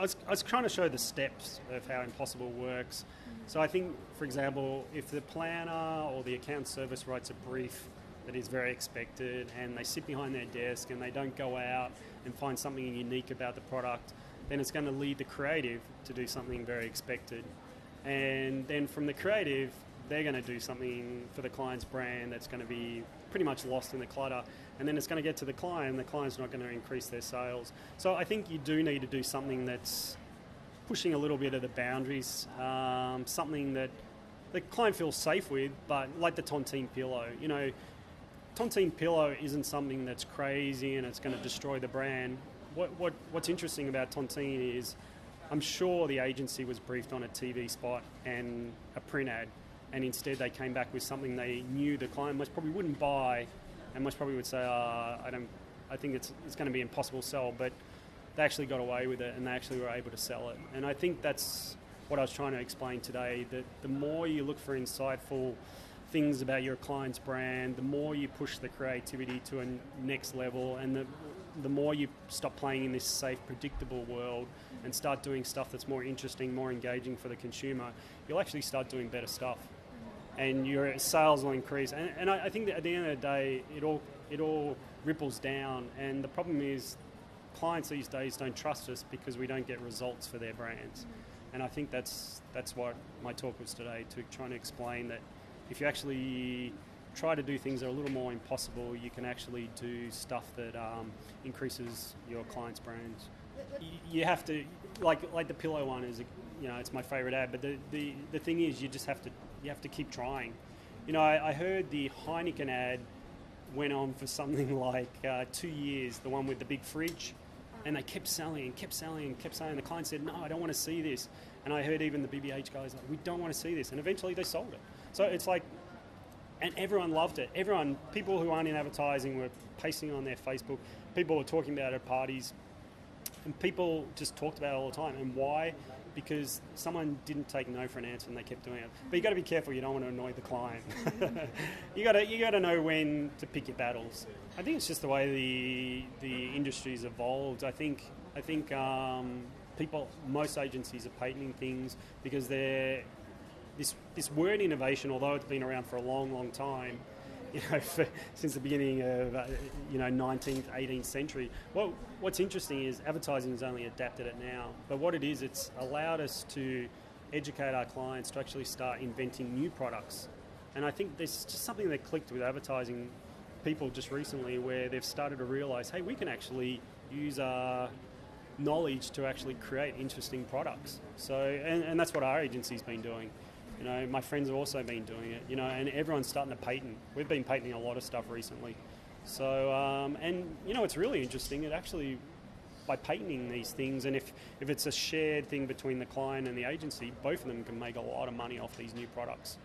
I was trying to show the steps of how Impossible works. So I think, for example, if the planner or the account service writes a brief that is very expected and they sit behind their desk and they don't go out and find something unique about the product, then it's going to lead the creative to do something very expected. And then from the creative, they're going to do something for the client's brand that's going to be pretty much lost in the clutter. And then it's going to get to the client, and the client's not going to increase their sales. So I think you do need to do something that's pushing a little bit of the boundaries, something that the client feels safe with, but like the Tontine pillow. You know, Tontine pillow isn't something that's crazy and it's going to destroy the brand. What's interesting about Tontine is I'm sure the agency was briefed on a TV spot and a print ad, and instead they came back with something they knew the client most probably wouldn't buy, and most probably would say, I think it's going to be impossible to sell, but they actually got away with it and they actually were able to sell it. And I think that's what I was trying to explain today, that the more you look for insightful things about your client's brand, the more you push the creativity to a next level, and the more you stop playing in this safe, predictable world and start doing stuff that's more interesting, more engaging for the consumer, you'll actually start doing better stuff. And your sales will increase. And I think that at the end of the day, it all ripples down. And the problem is clients these days don't trust us because we don't get results for their brands. And I think that's what my talk was today, to trying to explain that if you actually try to do things that are a little more impossible, you can actually do stuff that increases your client's brands. You have to, like the pillow one is, it's my favourite ad. But the thing is, you have to keep trying. I heard the Heineken ad went on for something like 2 years, the one with the big fridge, and they kept selling and kept selling and kept selling. The client said, no, I don't want to see this. And I heard even the BBH guys like, we don't want to see this. And eventually they sold it. So it's like, and everyone loved it. People who aren't in advertising were pasting on their Facebook. People were talking about it at parties. And people just talked about it all the time. And why? Because someone didn't take no for an answer and they kept doing it. But you got to be careful. You don't want to annoy the client. you got to know when to pick your battles. I think it's just the way the industry's evolved. I think most agencies are patenting things because they're this word innovation, although it's been around for a long, long time, since the beginning of 19th, 18th century. Well, what's interesting is advertising has only adapted it now. But what it is, it's allowed us to educate our clients to actually start inventing new products. And I think there's just something that clicked with advertising people just recently, where they've started to realise, hey, we can actually use our knowledge to actually create interesting products. So, and that's what our agency's been doing. My friends have also been doing it, and everyone's starting to patent. We've been patenting a lot of stuff recently. So, it's really interesting. It actually, by patenting these things, and if it's a shared thing between the client and the agency, both of them can make a lot of money off these new products.